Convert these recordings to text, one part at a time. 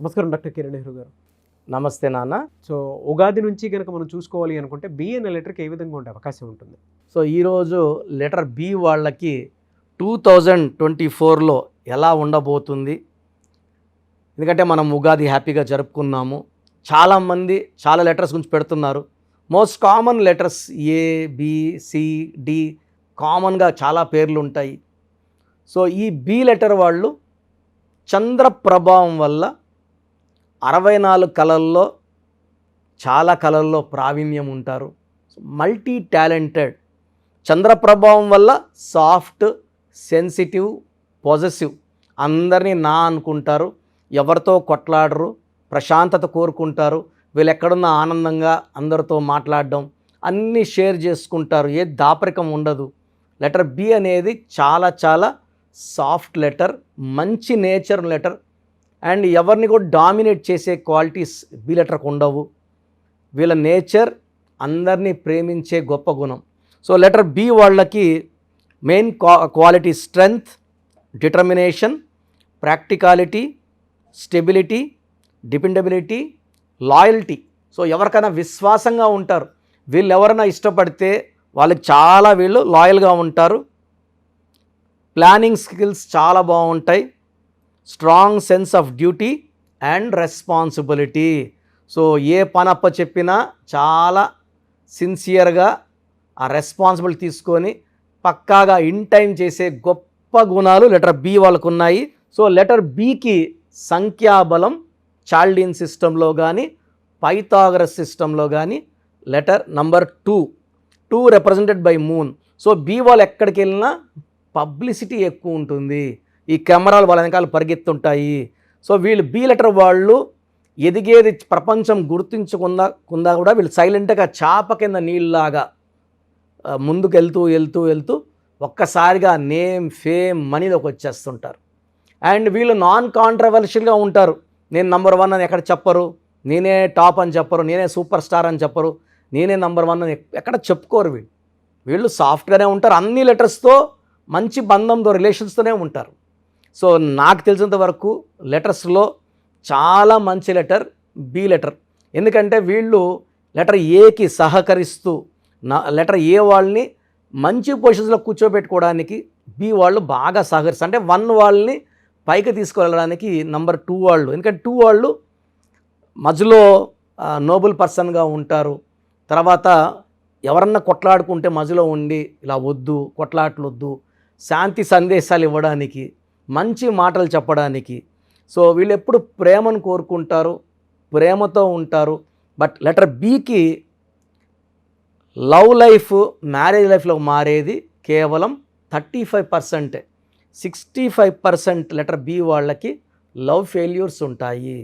నమస్కారం డాక్టర్ కిరణ్ నెహ్రూ గారు. నమస్తే నాన్న. సో ఉగాది నుంచి కనుక మనం చూసుకోవాలి అనుకుంటే బి అనే లెటర్కి ఏ విధంగా ఉండే అవకాశం ఉంటుంది? సో ఈరోజు లెటర్ బి వాళ్ళకి 2024లో ఎలా ఉండబోతుంది? ఎందుకంటే మనం ఉగాది హ్యాపీగా జరుపుకున్నాము. చాలామంది చాలా లెటర్స్ గురించి పెడుతున్నారు. మోస్ట్ కామన్ లెటర్స్ ఏ, బి, సి, డి కామన్గా చాలా పేర్లు ఉంటాయి. సో ఈ బి లెటర్ వాళ్ళు చంద్ర ప్రభావం వల్ల 64 కళల్లో చాలా కళల్లో ప్రావీణ్యం ఉంటారు. Multi talented. చంద్ర ప్రభావం వల్ల సాఫ్ట్, సెన్సిటివ్, పాజిటివ్, అందరినీ నా అనుకుంటారు, ఎవరితో కొట్లాడరు, ప్రశాంతత కోరుకుంటారు, వీళ్ళు ఎక్కడున్నా ఆనందంగా అందరితో మాట్లాడడం, అన్నీ షేర్ చేసుకుంటారు, ఏ దాపరికం ఉండదు. లెటర్ బి అనేది చాలా చాలా సాఫ్ట్ లెటర్, మంచి నేచర్ లెటర్ అండ్ ఎవరిని కూడా డామినేట్ చేసే క్వాలిటీస్ బి లెటర్కి ఉండవు. వీళ్ళ నేచర్ అందరినీ ప్రేమించే గొప్ప గుణం. సో లెటర్ బి వాళ్ళకి main quality strength, determination, practicality, stability, dependability, loyalty. So ఎవరికైనా విశ్వాసంగా ఉంటారు. వీళ్ళు ఎవరైనా ఇష్టపడితే వాళ్ళకి చాలా వీళ్ళు లాయల్గా ఉంటారు. ప్లానింగ్ స్కిల్స్ చాలా బాగుంటాయి. Strong sense of duty and responsibility. So ఏ పని అప్ప చెప్పినా చాలా సిన్సియర్గా ఆ రెస్పాన్సిబిలిటీ తీసుకొని పక్కాగా ఇన్ టైం చేసే గొప్ప గుణాలు లెటర్ బి వాళ్ళకు ఉన్నాయి. సో లెటర్ బికి సంఖ్యాబలం చాల్డీన్ సిస్టంలో కానీ పైథాగరస్ సిస్టంలో కానీ letter number 2 represented by moon. So B వాళ్ళు ఎక్కడికి వెళ్ళినా పబ్లిసిటీ ఎక్కువ ఉంటుంది. ఈ కెమెరాలు వాళ్ళ వెనకాల పరిగెత్తుంటాయి. సో వీళ్ళు బి లెటర్ వాళ్ళు ఎదిగేది ప్రపంచం గుర్తించకుండా కూడా వీళ్ళు సైలెంట్గా చాప కింద నీళ్ళలాగా ముందుకు వెళ్తూ ఒక్కసారిగా నేమ్, ఫేమ్, మనీలోకి వచ్చేస్తుంటారు. అండ్ వీళ్ళు నాన్ కాంట్రవర్షియల్గా ఉంటారు. నేను నంబర్ 1 అని ఎక్కడ చెప్పరు, నేనే టాప్ అని చెప్పరు, నేనే సూపర్ స్టార్ అని చెప్పరు, నేనే నంబర్ 1 అని ఎక్కడ చెప్పుకోరు. వీళ్ళు సాఫ్ట్గానే ఉంటారు. అన్ని లెటర్స్తో మంచి బంధంతో రిలేషన్స్తోనే ఉంటారు. సో నాకు తెలిసినంత వరకు లెటర్స్లో చాలా మంచి లెటర్ బి లెటర్. ఎందుకంటే వీళ్ళు లెటర్ ఏకి సహకరిస్తూ లెటర్ ఏ వాళ్ళని మంచి పొజిషన్స్లో కూర్చోబెట్టుకోవడానికి బి వాళ్ళు బాగా సహకరిస్తారు. అంటే 1 వాళ్ళని పైకి తీసుకువెళ్ళడానికి నంబర్ 2 వాళ్ళు. ఎందుకంటే 2 వాళ్ళు మధ్యలో నోబుల్ పర్సన్గా ఉంటారు. తర్వాత ఎవరన్నా కొట్లాడుకుంటే మధ్యలో ఉండి ఇలా వద్దు, కొట్లాటలు వద్దు, శాంతి సందేశాలు ఇవ్వడానికి, మంచి మాటలు చెప్పడానికి. సో వీళ్ళు ఎప్పుడు ప్రేమను కోరుకుంటారు, ప్రేమతో ఉంటారు. బట్ లెటర్ బికి లవ్ లైఫ్, మ్యారేజ్ లైఫ్లో మారేది కేవలం 35%. 65% లెటర్ బి వాళ్ళకి లవ్ ఫెయిల్యూర్స్ ఉంటాయి.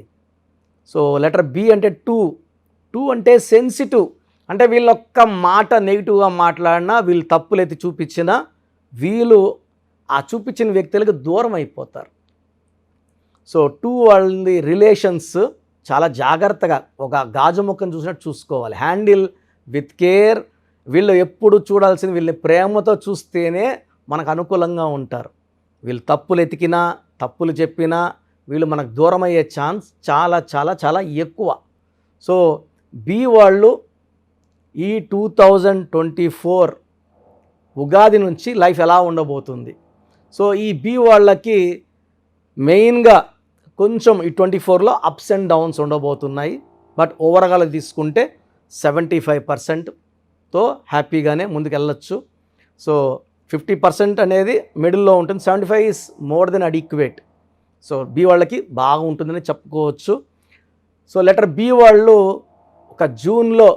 సో లెటర్ బి అంటే 2 అంటే సెన్సిటివ్. అంటే వీళ్ళొక్క మాట నెగిటివ్గా మాట్లాడినా, వీళ్ళు తప్పులు ఎత్తి చూపించినా వీళ్ళు ఆ చూపించిన వ్యక్తులకు దూరం అయిపోతారు. సో 2 వాళ్ళది రిలేషన్స్ చాలా జాగ్రత్తగా ఒక గాజు ముక్కను చూసినట్టు చూసుకోవాలి. Handle with care. వీళ్ళు ఎప్పుడు చూడాల్సింది వీళ్ళని ప్రేమతో చూస్తేనే మనకు అనుకూలంగా ఉంటారు. వీళ్ళు తప్పులు ఎతికినా, తప్పులు చెప్పినా వీళ్ళు మనకు దూరం అయ్యే ఛాన్స్ చాలా చాలా చాలా ఎక్కువ. సో బి వాళ్ళు ఈ 2024 ఉగాది నుంచి లైఫ్ ఎలా ఉండబోతుంది? సో ఈ బి వాళ్ళకి మెయిన్గా కొంచెం ఈ 24లో అప్స్ అండ్ డౌన్స్ ఉండబోతున్నాయి. బట్ ఓవరాల్ తీసుకుంటే 75%తో హ్యాపీగానే ముందుకెళ్ళచ్చు. సో 50% అనేది మిడిల్లో ఉంటుంది. 75 is more than adequate. So B వాళ్ళకి బాగా ఉంటుందని చెప్పుకోవచ్చు. సో లెటర్ బి వాళ్ళు ఒక జూన్లో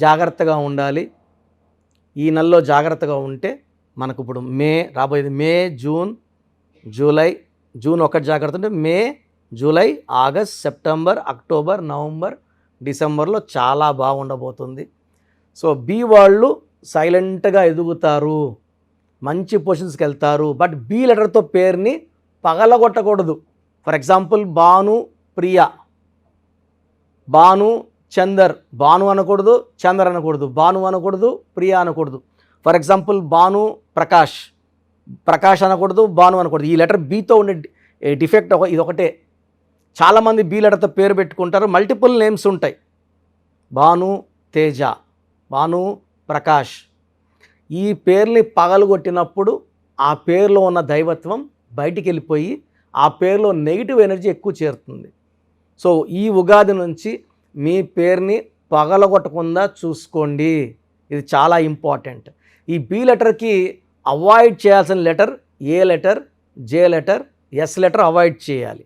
జాగ్రత్తగా ఉండాలి. ఈ నెలలో జాగ్రత్తగా ఉంటే మనకు ఇప్పుడు రాబోయేది మే, జూన్, జూలై. జూన్ 1 జాగ్రత్త ఉంటే May, July, August, September, October, November, డిసెంబర్లో చాలా బాగుండబోతుంది. సో బి వాళ్ళు సైలెంట్గా ఎదుగుతారు, మంచి పొజిషన్స్కి వెళ్తారు. బట్ బి లెటర్తో పేరుని పగలగొట్టకూడదు. For example Bhanu, Priya, Bhanu, Chandar. భాను అనకూడదు, చందర్ అనకూడదు, భాను అనకూడదు, ప్రియా అనకూడదు. ఫర్ ఎగ్జాంపుల్ భాను, ప్రకాష్ అనకూడదు, భాను అనకూడదు. ఈ లెటర్ బితో ఉండే డిఫెక్ట్ ఇదొకటే. చాలామంది బి లెటర్తో పేరు పెట్టుకుంటారు, మల్టిపుల్ నేమ్స్ ఉంటాయి. భాను తేజ, భాను ప్రకాష్. ఈ పేర్ని పగలగొట్టినప్పుడు ఆ పేరులో ఉన్న దైవత్వం బయటికి వెళ్ళిపోయి ఆ పేరులో నెగిటివ్ ఎనర్జీ ఎక్కువ చేరుతుంది. సో ఈ ఉగాది నుంచి మీ పేరుని పగలగొట్టకుండా చూసుకోండి, ఇది చాలా ఇంపార్టెంట్. ఈ బి లెటర్కి అవాయిడ్ చేయాల్సిన letter A letter, J letter, S letter avoid చేయాలి.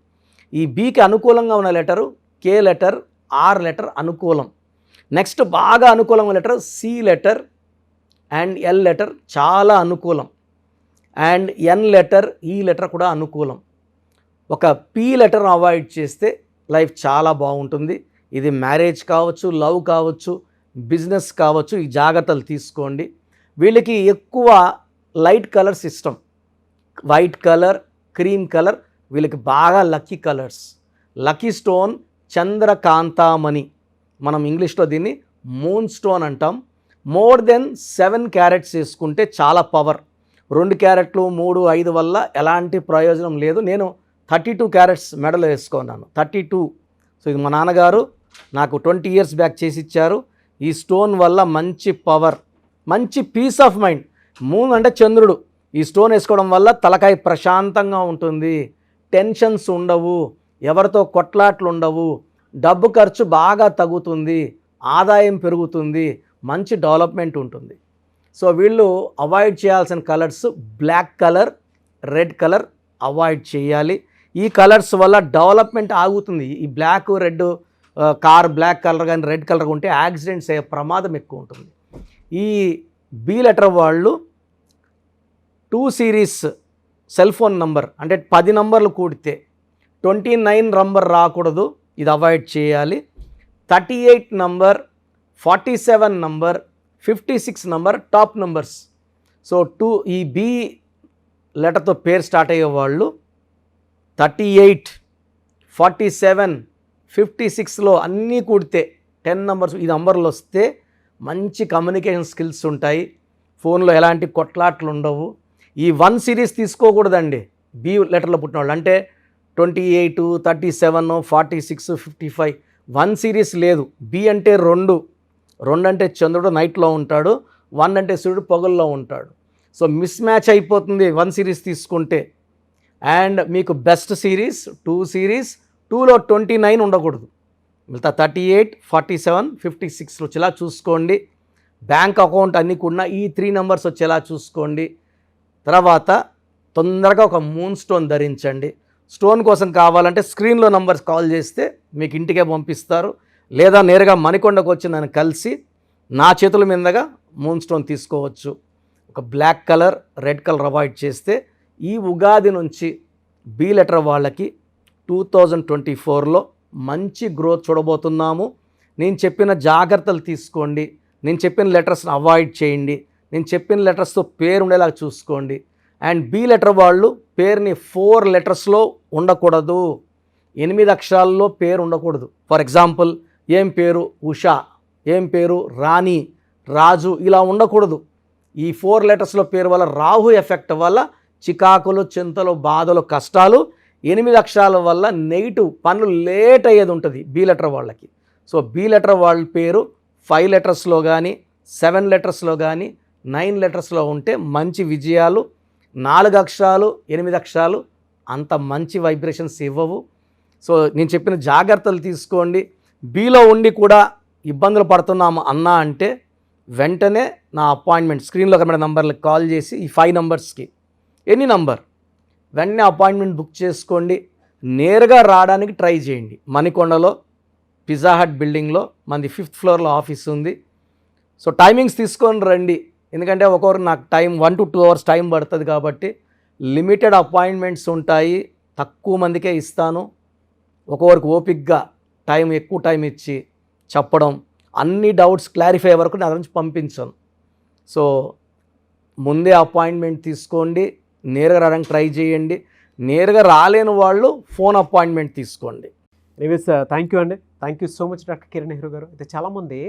ఈ బికి అనుకూలంగా ఉన్న letter K letter, R letter అనుకూలం. నెక్స్ట్ బాగా అనుకూలంగా letter C letter and L letter చాలా అనుకూలం. అండ్ ఎన్ లెటర్, ఈ లెటర్ కూడా అనుకూలం. ఒక పి లెటర్ అవాయిడ్ చేస్తే లైఫ్ చాలా బాగుంటుంది. ఇది మ్యారేజ్ కావచ్చు, లవ్ కావచ్చు, బిజినెస్ కావచ్చు, ఈ జాగ్రత్తలు తీసుకోండి. వీళ్ళకి ఎక్కువ లైట్ కలర్స్ ఇష్టం, వైట్ కలర్, క్రీమ్ కలర్ వీళ్ళకి బాగా లక్కీ కలర్స్. లక్కీ స్టోన్ చంద్రకాంతామణి, మనం ఇంగ్లీష్లో దీన్ని మూన్ స్టోన్ అంటాం. మోర్ దెన్ 7 క్యారెట్స్ వేసుకుంటే చాలా పవర్. 2 క్యారెట్లు 3, 5 వల్ల ఎలాంటి ప్రయోజనం లేదు. నేను 32 క్యారెట్స్ మెడలో వేసుకున్నాను, 32. సో ఇది మా నాన్నగారు నాకు 20 ఇయర్స్ బ్యాక్ చేసి ఇచ్చారు. ఈ స్టోన్ వల్ల మంచి పవర్, మంచి పీస్ ఆఫ్ మైండ్. మూన్ అంటే చంద్రుడు. ఈ స్టోన్ వేసుకోవడం వల్ల తలకాయ ప్రశాంతంగా ఉంటుంది, టెన్షన్స్ ఉండవు, ఎవరితో కొట్లాట్లు ఉండవు, డబ్బు ఖర్చు బాగా తగ్గుతుంది, ఆదాయం పెరుగుతుంది, మంచి డెవలప్మెంట్ ఉంటుంది. సో వీళ్ళు అవాయిడ్ చేయాల్సిన colours black colour, red colour avoid చేయాలి. ఈ కలర్స్ వల్ల డెవలప్మెంట్ ఆగుతుంది. ఈ black, red, car black colour కానీ రెడ్ కలర్ ఉంటే యాక్సిడెంట్స్ అయ్యే ప్రమాదం ఎక్కువ ఉంటుంది. ఈ బి లెటర్ వాళ్ళు 2 సిరీస్ సెల్ ఫోన్ నంబర్ అంటే 10 నంబర్లు కూడితే 29 నంబర్ రాకూడదు, ఇది అవాయిడ్ చేయాలి. 38 number, 47 number, 56 number top numbers. So ఈ బి లెటర్తో పేరు స్టార్ట్ అయ్యే వాళ్ళు 38, 47, 56లో అన్నీ కూడితే 10 నంబర్స్, ఈ నంబర్లు వస్తే మంచి కమ్యూనికేషన్ స్కిల్స్ ఉంటాయి, ఫోన్లో ఎలాంటి కొట్లాట్లు ఉండవు. ఈ 1 సిరీస్ తీసుకోకూడదండి బి లెటర్లో పుట్టిన వాళ్ళు. అంటే 28, 37, 46, 55 1 సిరీస్ లేదు. బి అంటే 2 అంటే చంద్రుడు నైట్లో ఉంటాడు, 1 అంటే సూర్యుడు పగుల్లో ఉంటాడు. సో మిస్ మ్యాచ్ అయిపోతుంది 1 సిరీస్ తీసుకుంటే. అండ్ మీకు బెస్ట్ సిరీస్ 2 సిరీస్, 2లో 29 ఉండకూడదు, మిగతా 38, 47, 56 వచ్చేలా చూసుకోండి. బ్యాంక్ అకౌంట్ అన్నీ కూడా ఈ 3 నంబర్స్ వచ్చేలా చూసుకోండి. తర్వాత తొందరగా ఒక మూన్ స్టోన్ ధరించండి. స్టోన్ కోసం కావాలంటే స్క్రీన్లో నంబర్స్ కాల్ చేస్తే మీకు ఇంటికే పంపిస్తారు, లేదా నేరుగా మణికొండకు వచ్చి నన్ను కలిసి నా చేతుల మీదుగా మూన్ స్టోన్ తీసుకోవచ్చు. ఒక black colour, red colour avoid చేస్తే ఈ ఉగాది నుంచి బి లెటర్ వాళ్ళకి 2024లో మంచి గ్రోత్ చూడబోతున్నాము. నేను చెప్పిన జాగ్రత్తలు తీసుకోండి, నేను చెప్పిన లెటర్స్ని అవాయిడ్ చేయండి, నేను చెప్పిన లెటర్స్తో పేరు ఉండేలా చూసుకోండి. అండ్ బి లెటర్ వాళ్ళు పేరుని 4 లెటర్స్లో ఉండకూడదు, 8 అక్షరాల్లో పేరు ఉండకూడదు. ఫర్ ఎగ్జాంపుల్ ఏం పేరు ఉషా, ఏం పేరు రాణి, రాజు, ఇలా ఉండకూడదు. ఈ 4 లెటర్స్లో పేరు వల్ల రాహు ఎఫెక్ట్ వల్ల చికాకులు, చింతలు, బాధలు, కష్టాలు, 8 అక్షరాల వల్ల నెగిటివ్ పనులు లేట్ అయ్యేది ఉంటుంది బి లెటర్ వాళ్ళకి. సో బి లెటర్ వాళ్ళ పేరు 5 లెటర్స్లో కానీ 7 లెటర్స్లో కానీ 9 లెటర్స్లో ఉంటే మంచి విజయాలు. 4 అక్షరాలు 8 అక్షరాలు అంత మంచి వైబ్రేషన్స్ ఇవ్వవు. సో నేను చెప్పిన జాగ్రత్తలు తీసుకోండి. బిలో ఉండి కూడా ఇబ్బందులు పడుతున్నాము అన్నా అంటే వెంటనే నా అపాయింట్మెంట్ స్క్రీన్లో కనబడే నంబర్లకు కాల్ చేసి ఈ 5 నంబర్స్కి ఎనీ నంబర్ వెంటనే అపాయింట్మెంట్ బుక్ చేసుకోండి. నేరుగా రావడానికి ట్రై చేయండి. మణికొండలో పిజ్జా హట్ బిల్డింగ్లో మనది 5th ఫ్లోర్లో ఆఫీస్ ఉంది. సో టైమింగ్స్ తీసుకొని రండి, ఎందుకంటే ఒక్కొక్కరు నాకు టైం 1 to 2 అవర్స్ టైం పడుతుంది కాబట్టి లిమిటెడ్ అపాయింట్మెంట్స్ ఉంటాయి, తక్కువ మందికే ఇస్తాను. ఒక్కొక్కరికి ఓపిక్గా ఎక్కువ టైం ఇచ్చి చెప్పడం, అన్ని డౌట్స్ క్లారిఫై వరకు నా నుంచి పంపించాను. సో ముందే అపాయింట్మెంట్ తీసుకోండి, నేరుగా రావడానికి ట్రై చేయండి. నేరుగా రాలేని వాళ్ళు ఫోన్ అపాయింట్మెంట్ తీసుకోండి. ఎనీవేస్ థ్యాంక్ యూ అండి, thank you so much doctor Kiran Nehru గారు. అయితే చాలామంది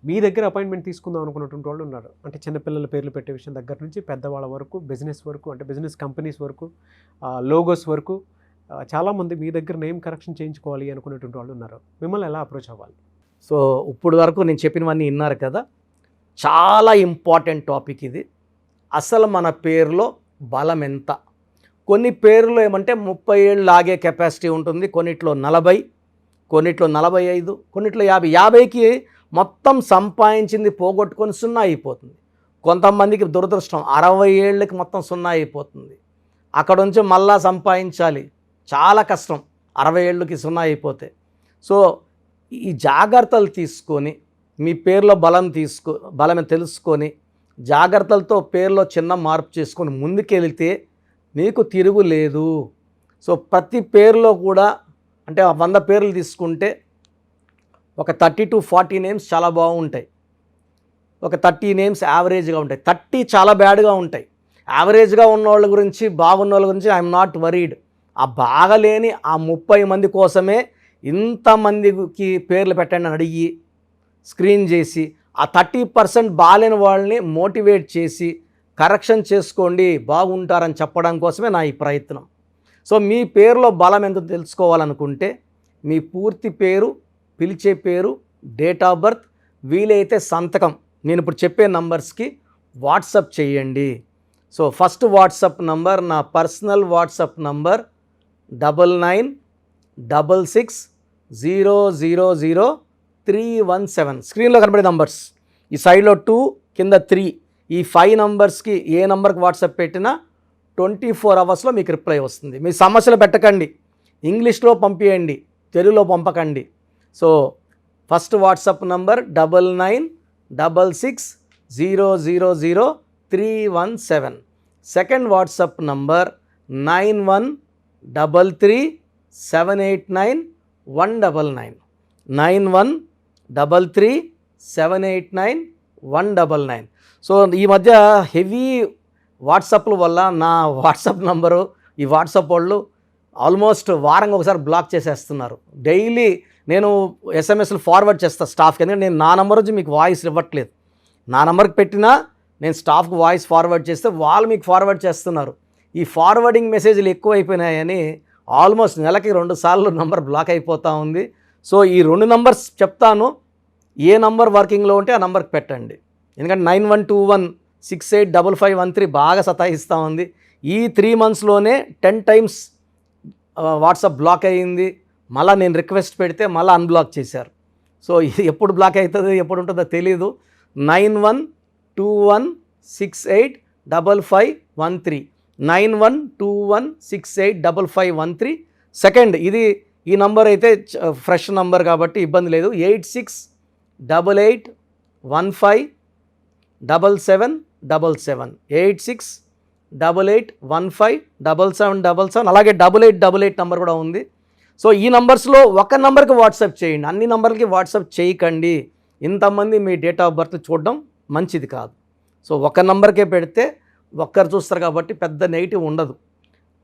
మీ దగ్గర అపాయింట్మెంట్ తీసుకుందాం అనుకున్నటువంటి వాళ్ళు ఉన్నారు. అంటే చిన్నపిల్లల పేర్లు పెట్టే విషయం దగ్గర నుంచి పెద్దవాళ్ళ వరకు, బిజినెస్ వరకు, అంటే బిజినెస్ కంపెనీస్ వరకు, లోగోస్ వరకు, చాలామంది మీ దగ్గర నేమ్ కరెక్షన్ చేయించుకోవాలి అనుకునేటువంటి వాళ్ళు ఉన్నారు. మిమ్మల్ని ఎలా అప్రోచ్ అవ్వాలి? సో ఇప్పుడు వరకు నేను చెప్పినవన్నీ విన్నారు కదా, చాలా ఇంపార్టెంట్ టాపిక్ ఇది. అసలు మన పేరులో బలం ఎంత? కొన్ని పేర్లు ఏమంటే 30 ఏళ్ళు లాగే కెపాసిటీ ఉంటుంది, కొన్నిట్లో 40, కొన్నిట్లో 45, కొన్నిట్లో 50. 50కి మొత్తం సంపాదించింది పోగొట్టుకొని 0 అయిపోతుంది. కొంతమందికి దురదృష్టం 60 ఏళ్ళకి మొత్తం 0 అయిపోతుంది. అక్కడ నుంచి మళ్ళా సంపాదించాలి, చాలా కష్టం 60 ఏళ్ళకి 0 అయిపోతే. సో ఈ జాగ్రత్తలు తీసుకొని మీ పేరులో బలం తెలుసుకొని జాగ్రత్తలతో పేరులో చిన్న మార్పు చేసుకొని ముందుకెళ్తే మీకు తిరుగులేదు. సో ప్రతి పేరులో కూడా అంటే 100 పేర్లు తీసుకుంటే ఒక 30 to 40 నేమ్స్ చాలా బాగుంటాయి, ఒక 30 నేమ్స్ యావరేజ్గా ఉంటాయి, 30 చాలా బ్యాడ్గా ఉంటాయి. యావరేజ్గా ఉన్న వాళ్ళ గురించి, బాగున్న వాళ్ళ గురించి ఐఎమ్ నాట్ వరీడ్. ఆ బాగలేని ఆ 30 మంది కోసమే ఇంతమందికి పేర్లు పెట్టండి అని అడిగి స్క్రీన్ చేసి ఆ 30% బాలేని వాళ్ళని మోటివేట్ చేసి కరెక్షన్ చేసుకోండి, బాగుంటారని చెప్పడం కోసమే నా ఈ ప్రయత్నం. సో మీ పేరులో బలం ఎంత తెలుసుకోవాలనుకుంటే మీ పూర్తి పేరు, పిలిచే పేరు, డేట్ ఆఫ్ బర్త్, వీలైతే సంతకం నేను ఇప్పుడు చెప్పే నంబర్స్కి వాట్సప్ చేయండి. సో ఫస్ట్ వాట్సప్ నంబర్, నా పర్సనల్ వాట్సప్ నంబర్ 9966000317. స్క్రీన్లో కనబడే నంబర్స్, ఈ సైడ్లో 2, కింద 3, ఈ 5 నంబర్స్కి ఏ నంబర్కి వాట్సాప్ పెట్టినా 24 అవర్స్లో మీకు రిప్లై వస్తుంది. మీ సమస్యలు పెట్టకండి, ఇంగ్లీష్లో పంపించండి, తెలుగులో పంపకండి. So first WhatsApp number 9966000317. Second WhatsApp number 9133789199. 9133789199. So ఈ మధ్య హెవీ వాట్సాప్ల వల్ల నా వాట్సాప్ నంబరు ఈ వాట్సాప్ వాళ్ళు ఆల్మోస్ట్ వారంగా ఒకసారి బ్లాక్ చేసేస్తున్నారు. డైలీ నేను ఎస్ఎంఎస్లు ఫార్వర్డ్ చేస్తాను స్టాఫ్కి, ఎందుకంటే నేను నా నెంబర్ నుంచి మీకు వాయిస్ ఇవ్వట్లేదు. నా నెంబర్కి పెట్టినా నేను స్టాఫ్కి వాయిస్ ఫార్వర్డ్ చేస్తే వాళ్ళు మీకు ఫార్వర్డ్ చేస్తున్నారు. ఈ ఫార్వర్డింగ్ మెసేజ్లు ఎక్కువైపోయినాయని ఆల్మోస్ట్ నెలకి 2 సార్లు నంబర్ బ్లాక్ అయిపోతూ ఉంది. సో ఈ 2 నంబర్స్ చెప్తాను, ఏ నంబర్ వర్కింగ్లో ఉంటే ఆ నంబర్కి పెట్టండి. ఎందుకంటే 9121685513 బాగా సతాయిస్తూ ఉంది. ఈ 3 monthsలోనే 10 times వాట్సాప్ బ్లాక్ అయ్యింది. మళ్ళీ నేను రిక్వెస్ట్ పెడితే మళ్ళీ అన్బ్లాక్ చేశారు. సో ఇది ఎప్పుడు బ్లాక్ అవుతుంది, ఎప్పుడు ఉంటుందో తెలీదు. 9121685513, 9121685513. సెకండ్ ఇది, ఈ నంబర్ అయితే ఫ్రెష్ నంబర్ కాబట్టి ఇబ్బంది లేదు. 8688157777, 8688157777. అలాగే 8888 నంబర్ కూడా ఉంది. సో ఈ నంబర్స్లో ఒక నంబర్కి వాట్సాప్ చేయండి, అన్ని నంబర్లకి వాట్సాప్ చేయకండి. ఇంతమంది మీ డేట్ ఆఫ్ బర్త్ చూడడం మంచిది కాదు. సో ఒక నంబర్కే పెడితే ఒక్కరు చూస్తారు కాబట్టి పెద్ద నెగిటివ్ ఉండదు.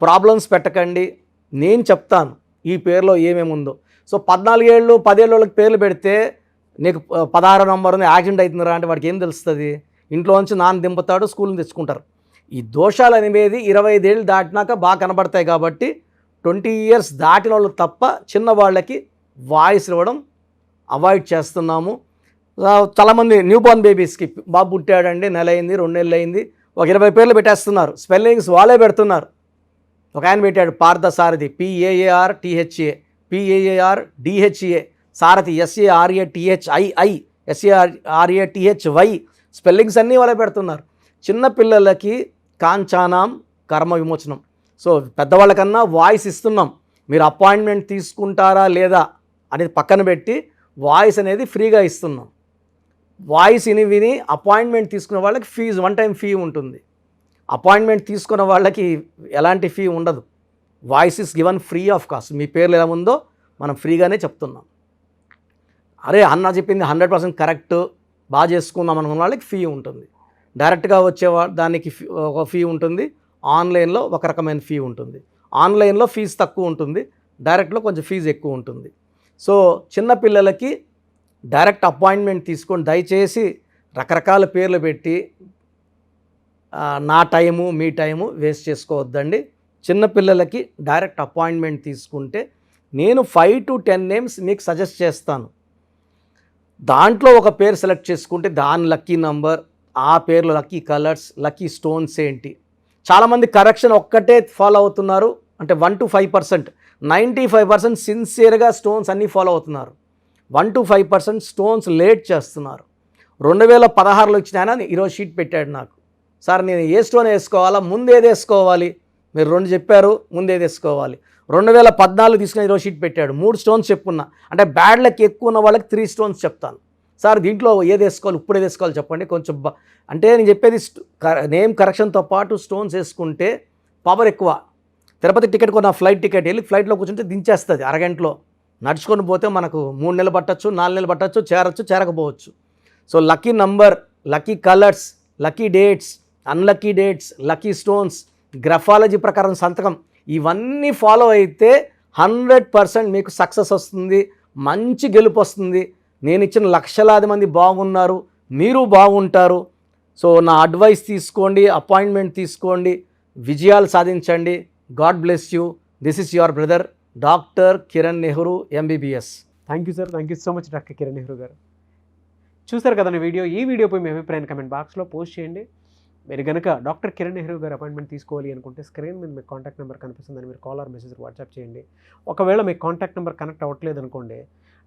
ప్రాబ్లమ్స్ పెట్టకండి, నేను చెప్తాను ఈ పేరులో ఏమేమి ఉందో. సో 14 ఏళ్ళు 10 ఏళ్ళ వాళ్ళకి పేర్లు పెడితే నీకు 16 నంబర్ ఉంది, యాక్సిడెంట్ అవుతుందిరా అంటే వాడికి ఏం తెలుస్తుంది? ఇంట్లో నుంచి నాన్న దింపుతాడు, స్కూల్ని తెచ్చుకుంటారు. ఈ దోషాలు అనేవి 25 ఏళ్ళు దాటినాక బాగా కనబడతాయి కాబట్టి 20 years దాటిన వాళ్ళు తప్ప చిన్న వాళ్ళకి వాయిస్ ఇవ్వడం అవాయిడ్ చేస్తున్నాము. చాలామంది న్యూ బోర్న్ బేబీస్కి బాబు పుట్టాడండి, నెల అయింది, 2 నెలలు అయింది, ఒక 20 పేర్లు పెట్టేస్తున్నారు. స్పెల్లింగ్స్ వాళ్ళే పెడుతున్నారు. ఒక ఆయన పెట్టాడు పార్థసారథి, PAARTHA, PAARDHA, సారథి SARATHII, SARATHY. స్పెల్లింగ్స్ అన్నీ వాళ్ళే పెడుతున్నారు. చిన్నపిల్లలకి కాంచానాం కర్మ విమోచనం. సో పెద్దవాళ్ళకన్నా వాయిస్ ఇస్తున్నాం. మీరు అపాయింట్మెంట్ తీసుకుంటారా లేదా అనేది పక్కన పెట్టి వాయిస్ అనేది ఫ్రీగా ఇస్తున్నాం. వాయిస్ విని అపాయింట్మెంట్ తీసుకునే వాళ్ళకి ఫీజు, 1 time ఫీ ఉంటుంది. అపాయింట్మెంట్ తీసుకున్న వాళ్ళకి ఎలాంటి ఫీ ఉండదు. Voice is given free of cost. మీ పేర్లు ఎలా ఉందో మనం ఫ్రీగానే చెప్తున్నాం. అరే అన్న చెప్పింది 100% కరెక్ట్, బాగా చేసుకుందాం అనుకున్న వాళ్ళకి ఫీ ఉంటుంది. డైరెక్ట్గా వచ్చే దానికి ఒక ఫీ ఉంటుంది, ఆన్లైన్లో ఒక రకమైన ఫీ ఉంటుంది. ఆన్లైన్లో ఫీజు తక్కువ ఉంటుంది, డైరెక్ట్లో కొంచెం ఫీజు ఎక్కువ ఉంటుంది. సో చిన్నపిల్లలకి డైరెక్ట్ అపాయింట్మెంట్ తీసుకొని దయచేసి రకరకాల పేర్లు పెట్టి నా టైము మీ టైము వేస్ట్ చేసుకోవద్దండి. చిన్నపిల్లలకి డైరెక్ట్ అపాయింట్మెంట్ తీసుకుంటే నేను 5 to 10 నేమ్స్ మీకు సజెస్ట్ చేస్తాను. దాంట్లో ఒక పేరు సెలెక్ట్ చేసుకుంటే దాని లక్కీ నంబర్, ఆ పేర్లో లక్కీ కలర్స్, లక్కీ స్టోన్స్ ఏంటి. చాలామంది కరెక్షన్ ఒక్కటే ఫాలో అవుతున్నారు, అంటే 1 to 5%. 95% సిన్సియర్గా స్టోన్స్ అన్నీ ఫాలో అవుతున్నారు. 1 to 5% స్టోన్స్ లేట్ చేస్తున్నారు. 2016లో ఇచ్చిన ఆయన ఈరోజు షీట్ పెట్టాడు నాకు, సార్ నేను ఏ స్టోన్ వేసుకోవాలా, ముందు ఏది వేసుకోవాలి, మీరు 2 చెప్పారు, ముందు ఏది వేసుకోవాలి. 2014 తీసుకుని ఈరోజు షీట్ పెట్టాడు, 3 స్టోన్స్ చెప్పుకున్నా. అంటే బ్యాడ్ లక్ ఎక్కువ ఉన్న వాళ్ళకి 3 స్టోన్స్ చెప్తాను. సార్ దీంట్లో ఏది వేసుకోవాలి, ఇప్పుడు ఏది వేసుకోవాలి చెప్పండి కొంచెం. అంటే నేను చెప్పేది నేమ్ కరెక్షన్తో పాటు స్టోన్స్ వేసుకుంటే పవర్ ఎక్కువ. తిరుపతి టికెట్ కొన్న ఫ్లైట్ టికెట్ వెళ్ళి ఫ్లైట్లో కూర్చుంటే దించేస్తుంది అరగంటలో. నడుచుకొని పోతే మనకు 3 నెలలు పట్టచ్చు, 4 నెలలు పట్టచ్చు, చేరచ్చు, చేరకపోవచ్చు. So lucky number, lucky colours, lucky dates, unlucky dates, lucky stones, graphology ప్రకారం సంతకం, ఇవన్నీ ఫాలో అయితే 100% మీకు సక్సెస్ వస్తుంది, మంచి గెలుపు వస్తుంది. నేను ఇచ్చిన లక్షలాది మంది బాగున్నారు, మీరు బాగుంటారు. సో నా అడ్వైస్ తీసుకోండి, అపాయింట్మెంట్ తీసుకోండి, విజయాలు సాధించండి. God bless you. This is your brother doctor Kiran Nehru MBBS. Thank you sir, thank you so much doctor Kiran Nehru గారు. చూసారు కదండి వీడియో. ఈ వీడియోపై మీ అభిప్రాయాన్ని కమెంట్ బాక్స్లో పోస్ట్ చేయండి. మీరు కనుక డాక్టర్ కిరణ్ నెహ్రూ గారు అపాయింట్మెంట్ తీసుకోవాలి అనుకుంటే స్క్రీన్ మీద మీకు కాంటాక్ట్ నెంబర్ కనిపిస్తుందని మీరు కాల్ ఆర్ మెసేజ్ వాట్సాప్ చేయండి. ఒకవేళ మీకు కాంటాక్ట్ నెంబర్ కనెక్ట్ అవ్వట్లేదు అనుకోండి,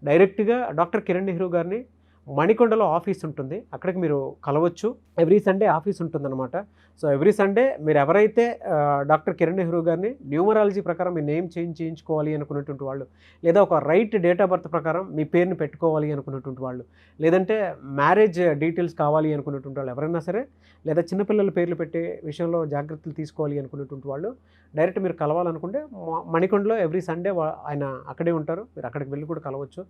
డైరెక్ట్గా డాక్టర్ కిరణ్ నెహ్రూ గారిని మణికొండలో ఆఫీస్ ఉంటుంది, అక్కడికి మీరు కలవచ్చు. ఎవ్రీ సండే ఆఫీస్ ఉంటుందన్నమాట. సో ఎవ్రీ సండే మీరు ఎవరైతే డాక్టర్ కిరణ్ నెహ్రూ గారిని న్యూమరాలజీ ప్రకారం మీ నేమ్ చేంజ్ చేయించుకోవాలి అనుకున్నటువంటి వాళ్ళు, లేదా ఒక రైట్ డేట్ ఆఫ్ బర్త్ ప్రకారం మీ పేరుని పెట్టుకోవాలి అనుకున్నటువంటి వాళ్ళు, లేదంటే మ్యారేజ్ డీటెయిల్స్ కావాలి అనుకున్నటువంటి వాళ్ళు ఎవరైనా సరే, లేదా చిన్నపిల్లల పేర్లు పెట్టే విషయంలో జాగ్రత్తలు తీసుకోవాలి అనుకున్నటువంటి వాళ్ళు డైరెక్ట్ మీరు కలవాలనుకుంటే మణికొండలో ఎవ్రీ సండే ఆయన అక్కడే ఉంటారు. మీరు అక్కడికి వెళ్ళి కూడా కలవచ్చు.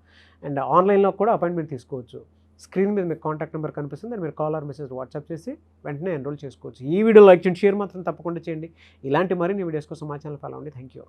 అండ్ ఆన్లైన్లో కూడా అపాయింట్మెంట్ తీసుకోవచ్చు. స్క్రీన్ మీద మీకు కాంటాక్ట్ నెంబర్ కనిపిస్తుంది, మీరు కాల్ ఆర్ మెసేజ్ వాట్సాప్ చేసి వెంటనే ఎన్రోల్ చేసుకోవచ్చు. ఈ వీడియో లైక్ చేయండి, షేర్ మాత్రం తప్పకుండా చేయండి. ఇలాంటి మరిన్ని వీడియోస్ కోసం మా ఛానల్ ఫాలో అవ్వండి. Thank you.